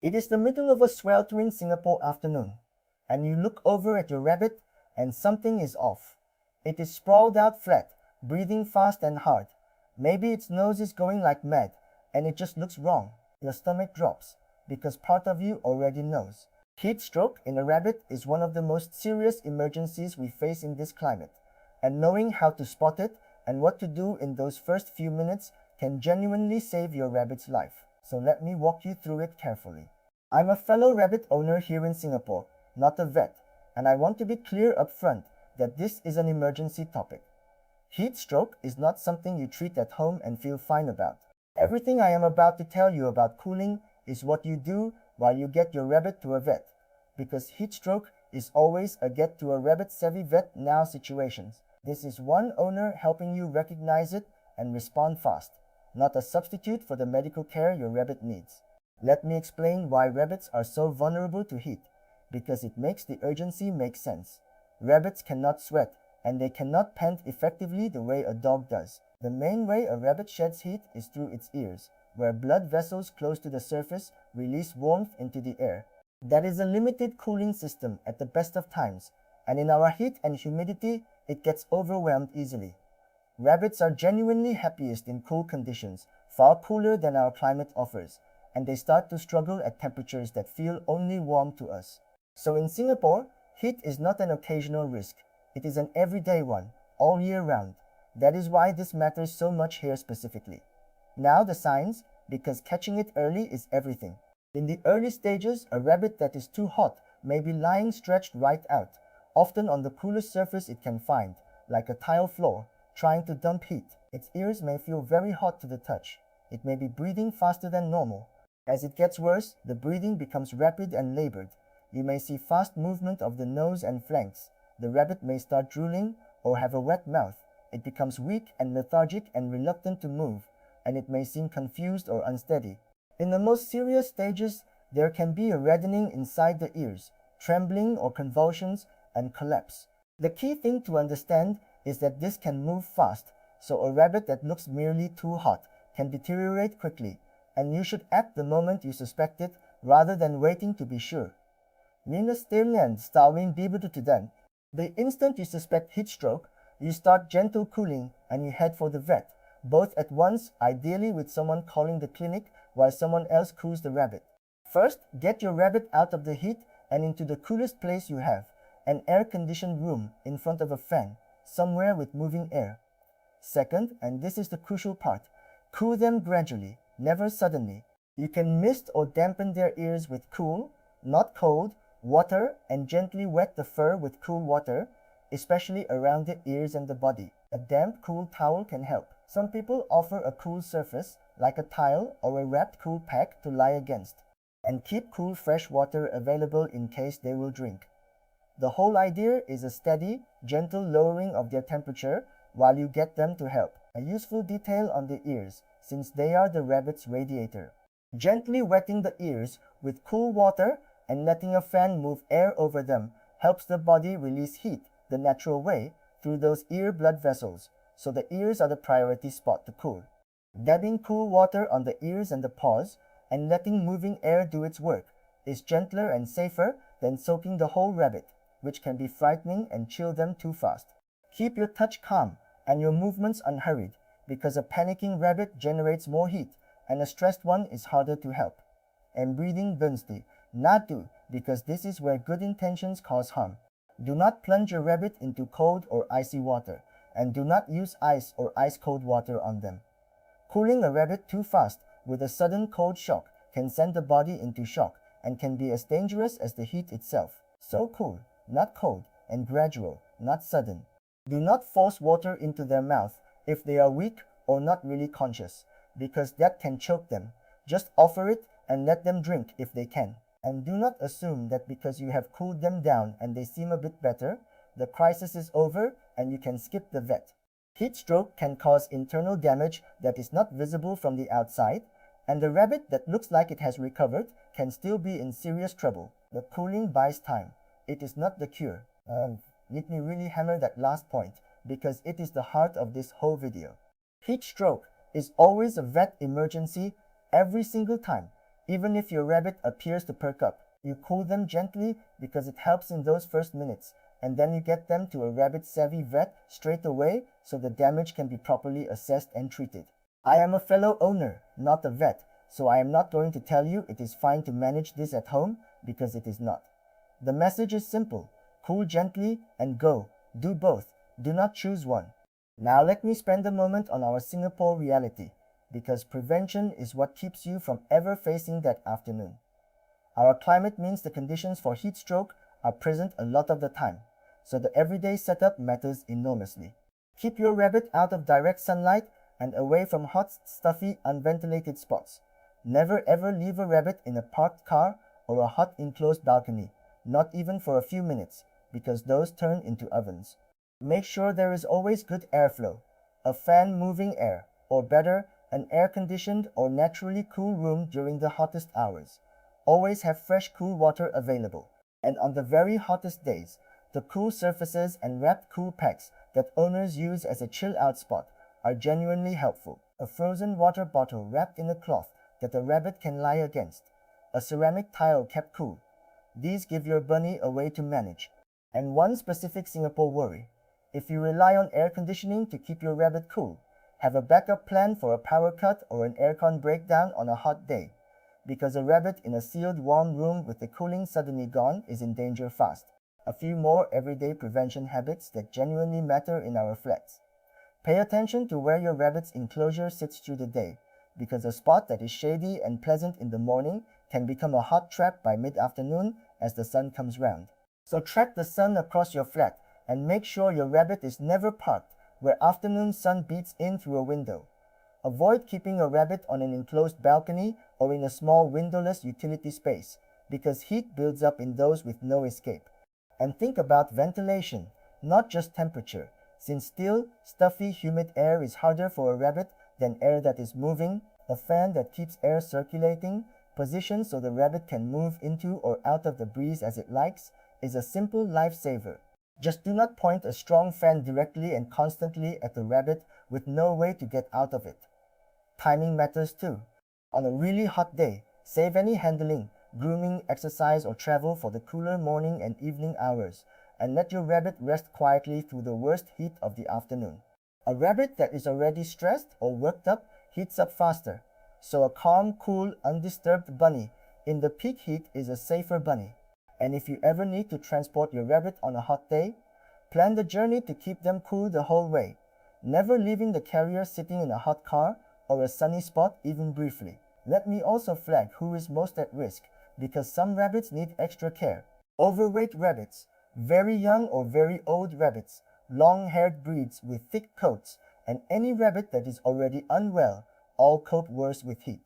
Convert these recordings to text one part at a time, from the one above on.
It is the middle of a sweltering Singapore afternoon, and you look over at your rabbit and something is off. It is sprawled out flat, breathing fast and hard. Maybe its nose is going like mad, and it just looks wrong. Your stomach drops, because part of you already knows. Heat stroke in a rabbit is one of the most serious emergencies we face in this climate, and knowing how to spot it and what to do in those first few minutes can genuinely save your rabbit's life. So let me walk you through it carefully. I'm a fellow rabbit owner here in Singapore, not a vet, and I want to be clear up front that this is an emergency topic. Heat stroke is not something you treat at home and feel fine about. Everything I am about to tell you about cooling is what you do while you get your rabbit to a vet, because heat stroke is always a get to a rabbit savvy vet now situation. This is one owner helping you recognize it and respond fast, not a substitute for the medical care your rabbit needs. Let me explain why rabbits are so vulnerable to heat, because it makes the urgency make sense. Rabbits cannot sweat, and they cannot pant effectively the way a dog does. The main way a rabbit sheds heat is through its ears, where blood vessels close to the surface release warmth into the air. That is a limited cooling system at the best of times, and in our heat and humidity, it gets overwhelmed easily. Rabbits are genuinely happiest in cool conditions, far cooler than our climate offers, and they start to struggle at temperatures that feel only warm to us. So in Singapore, heat is not an occasional risk, it is an everyday one, all year round. That is why this matters so much here specifically. Now the signs, because catching it early is everything. In the early stages, a rabbit that is too hot may be lying stretched right out, often on the coolest surface it can find, like a tile floor, trying to dump heat. Its ears may feel very hot to the touch. It may be breathing faster than normal. As it gets worse, the breathing becomes rapid and labored. You may see fast movement of the nose and flanks. The rabbit may start drooling or have a wet mouth. It becomes weak and lethargic and reluctant to move, and it may seem confused or unsteady. In the most serious stages, there can be a reddening inside the ears, trembling or convulsions, and collapse. The key thing to understand is that this can move fast, so a rabbit that looks merely too hot can deteriorate quickly, and you should act the moment you suspect it rather than waiting to be sure. Minus stillnad staving bibututudan. The instant you suspect heat stroke, you start gentle cooling and you head for the vet, both at once, ideally with someone calling the clinic while someone else cools the rabbit. First, get your rabbit out of the heat and into the coolest place you have, an air-conditioned room in front of a fan, somewhere with moving air. Second, and this is the crucial part, cool them gradually, never suddenly. You can mist or dampen their ears with cool, not cold, water and gently wet the fur with cool water, especially around the ears and the body. A damp, cool towel can help. Some people offer a cool surface, like a tile or a wrapped cool pack to lie against, and keep cool fresh water available in case they will drink. The whole idea is a steady, gentle lowering of their temperature while you get them to help. A useful detail on the ears, since they are the rabbit's radiator. Gently wetting the ears with cool water and letting a fan move air over them helps the body release heat the natural way through those ear blood vessels, so the ears are the priority spot to cool. Dabbing cool water on the ears and the paws and letting moving air do its work is gentler and safer than soaking the whole rabbit, which can be frightening and chill them too fast. Keep your touch calm and your movements unhurried, because a panicking rabbit generates more heat and a stressed one is harder to help. And breathing densely, not do, because this is where good intentions cause harm. Do not plunge your rabbit into cold or icy water, and do not use ice or ice-cold water on them. Cooling a rabbit too fast with a sudden cold shock can send the body into shock and can be as dangerous as the heat itself. So cool, not cold, and gradual, not sudden. Do not force water into their mouth if they are weak or not really conscious, because that can choke them. Just offer it and let them drink if they can. And do not assume that because you have cooled them down and they seem a bit better, the crisis is over and you can skip the vet. Heat stroke can cause internal damage that is not visible from the outside, and the rabbit that looks like it has recovered can still be in serious trouble. The cooling buys time. It is not the cure. Let me really hammer that last point, because it is the heart of this whole video. Heat stroke is always a vet emergency every single time. Even if your rabbit appears to perk up, you cool them gently because it helps in those first minutes, and then you get them to a rabbit-savvy vet straight away so the damage can be properly assessed and treated. I am a fellow owner, not a vet, so I am not going to tell you it is fine to manage this at home because it is not. The message is simple: cool gently and go. Do both. Do not choose one. Now let me spend a moment on our Singapore reality, because prevention is what keeps you from ever facing that afternoon. Our climate means the conditions for heat stroke are present a lot of the time, so the everyday setup matters enormously. Keep your rabbit out of direct sunlight and away from hot, stuffy, unventilated spots. Never ever leave a rabbit in a parked car or a hot enclosed balcony, not even for a few minutes, because those turn into ovens. Make sure there is always good airflow, a fan moving air, or better, an air-conditioned or naturally cool room during the hottest hours. Always have fresh cool water available. And on the very hottest days, the cool surfaces and wrapped cool packs that owners use as a chill-out spot are genuinely helpful. A frozen water bottle wrapped in a cloth that a rabbit can lie against. A ceramic tile kept cool. These give your bunny a way to manage. And one specific Singapore worry: if you rely on air conditioning to keep your rabbit cool, have a backup plan for a power cut or an aircon breakdown on a hot day, because a rabbit in a sealed warm room with the cooling suddenly gone is in danger fast. A few more everyday prevention habits that genuinely matter in our flats. Pay attention to where your rabbit's enclosure sits through the day, because a spot that is shady and pleasant in the morning can become a hot trap by mid-afternoon as the sun comes round. So track the sun across your flat and make sure your rabbit is never parked where afternoon sun beats in through a window. Avoid keeping a rabbit on an enclosed balcony or in a small windowless utility space, because heat builds up in those with no escape. And think about ventilation, not just temperature, since still, stuffy, humid air is harder for a rabbit than air that is moving. A fan that keeps air circulating, positioned so the rabbit can move into or out of the breeze as it likes, is a simple lifesaver. Just do not point a strong fan directly and constantly at the rabbit with no way to get out of it. Timing matters too. On a really hot day, save any handling, grooming, exercise, or travel for the cooler morning and evening hours, and let your rabbit rest quietly through the worst heat of the afternoon. A rabbit that is already stressed or worked up heats up faster, so a calm, cool, undisturbed bunny in the peak heat is a safer bunny. And if you ever need to transport your rabbit on a hot day, plan the journey to keep them cool the whole way, never leaving the carrier sitting in a hot car or a sunny spot even briefly. Let me also flag who is most at risk, because some rabbits need extra care. Overweight rabbits, very young or very old rabbits, long-haired breeds with thick coats, and any rabbit that is already unwell all cope worse with heat.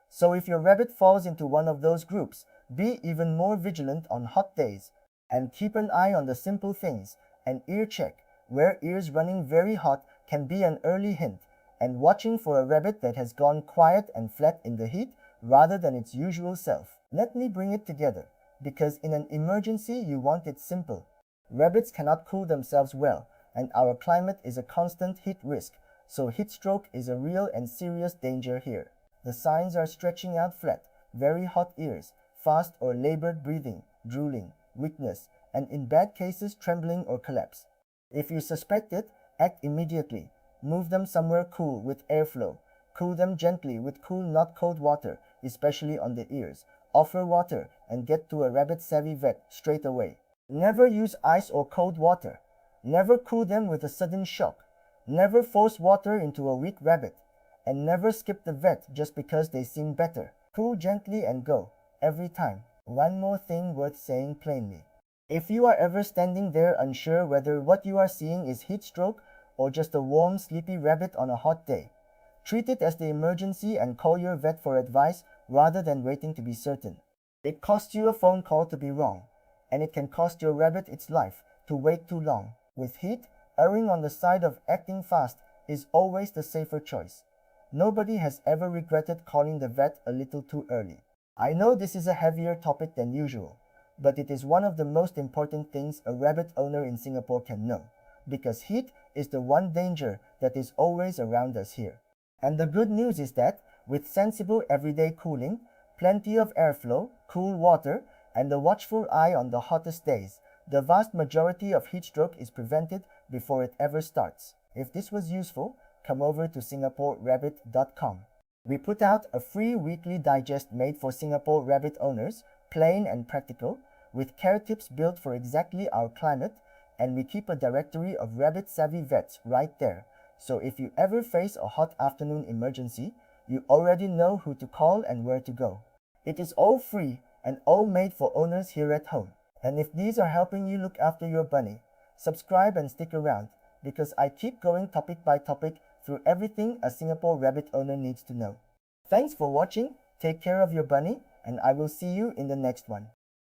So if your rabbit falls into one of those groups, be even more vigilant on hot days, and keep an eye on the simple things. An ear check, where ears running very hot, can be an early hint, and watching for a rabbit that has gone quiet and flat in the heat rather than its usual self. Let me bring it together, because in an emergency you want it simple. Rabbits cannot cool themselves well, and our climate is a constant heat risk, so heat stroke is a real and serious danger here. The signs are stretching out flat, very hot ears, fast or labored breathing, drooling, weakness, and in bad cases trembling or collapse. If you suspect it, act immediately. Move them somewhere cool with airflow. Cool them gently with cool, not cold water, especially on the ears. Offer water and get to a rabbit-savvy vet straight away. Never use ice or cold water. Never cool them with a sudden shock. Never force water into a weak rabbit. And never skip the vet just because they seem better. Cool gently and go, every time. One more thing worth saying plainly. If you are ever standing there unsure whether what you are seeing is heat stroke or just a warm, sleepy rabbit on a hot day, treat it as the emergency and call your vet for advice rather than waiting to be certain. It costs you a phone call to be wrong, and it can cost your rabbit its life to wait too long. With heat, erring on the side of acting fast is always the safer choice. Nobody has ever regretted calling the vet a little too early. I know this is a heavier topic than usual, but it is one of the most important things a rabbit owner in Singapore can know, because heat is the one danger that is always around us here. And the good news is that, with sensible everyday cooling, plenty of airflow, cool water, and a watchful eye on the hottest days, the vast majority of heat stroke is prevented before it ever starts. If this was useful, come over to singaporerabbit.com. We put out a free weekly digest made for Singapore rabbit owners, plain and practical, with care tips built for exactly our climate, and we keep a directory of rabbit-savvy vets right there. So if you ever face a hot afternoon emergency, you already know who to call and where to go. It is all free and all made for owners here at home. And if these are helping you look after your bunny, subscribe and stick around, because I keep going topic by topic through everything a Singapore rabbit owner needs to know. Thanks for watching, take care of your bunny, and I will see you in the next one.